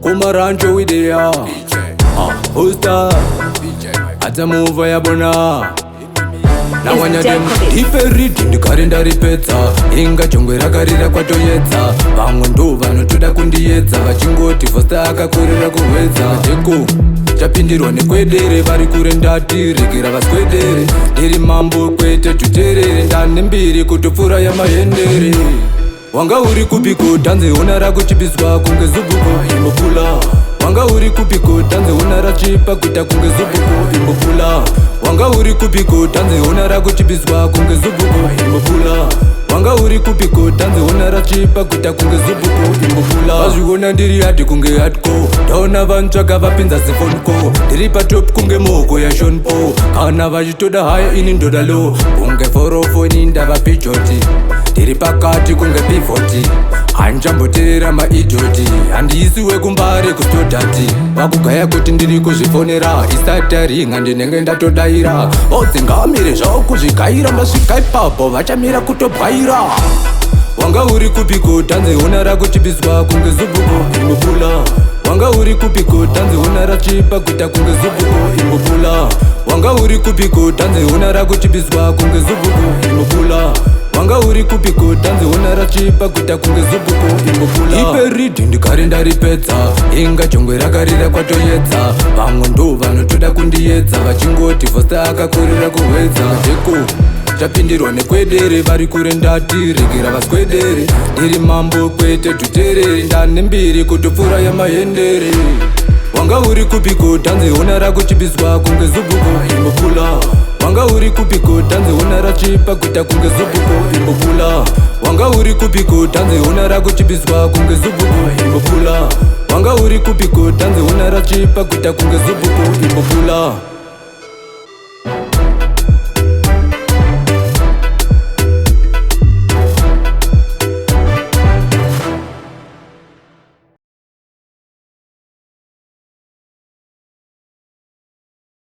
Kumarancho idea Hosta Atamuva ya bona Nawanya dem Iperiti ndikarenda ripedza Inga chongwe rakarira kwatoyedza Vamwe ndo vanotoda kundiyedza Vachingoti fosta akakorera kuhwedza Teko chapindirwa nekwedere vari kure ndati rekera vaswedere ndiri mambo kwete tuterere ndane mbiri kutopfura yamahendere wanga uri kupiko tanze ona rakuchipiswa kunge zubuko imbopula wanga uri kupiko tanze ona rachipa kuita kunge zubuko imbopula wanga uri kupiko tanze ona rakuchipiswa kunge zubuko imbopula wanga uri kupiko tanze ona rachipa kuita kunge zubuko imbopula vazviona ndiri hati kunge hatko taona vantsvaga vapinza sefonko ndiri patop kunge moko yashonpo kana vachitoda haya ini ndoda lo kunge forofo ini ndava pichoti ndiri pakati kunge pivoti hanchamboteerera maidhoti handiisiwe kumbare kustodhati vakugaya kuti ndiri kuzvifonera isataringa ndinenge ndatodaira odzingamire zvavo kuzvigayira masvika ipapo vachamira kutobwaira wanga uri kupiko tanze ona rakuchipiswa kunge zubuko imbopula wanga uri kupiko tanze ona rachipa kuita kunge zubuko imbopula wanga uri kupiko tanze ona rakuchipiswa kunge zubuko imbopula wanga uri kupiko tanze ona rachipa kuita kunge zubuko imbopula iperidi ndikarenda ripedza inga chongwe rakarira kwatoyedza vamwe ndo vanotoda kundiyedza vachingoti fosta akakorera kuhwedza teko chapindirwa nekwedere vari kure ndati rekera vaswedere ndiri mambo kwete tuterere ndane mbiri kutopfura yamahendere wanga uri kupiko tanze ona rakuchipiswa kunge zubuko imbopula wanga uri kupiko tanze ona rachipa kuita kunge zubuko imbopula wanga uri kupiko tanze ona rakuchipiswa kunge zubuko imbopula wanga uri kupiko tanze ona rachipa kuita kunge zubuko imbopula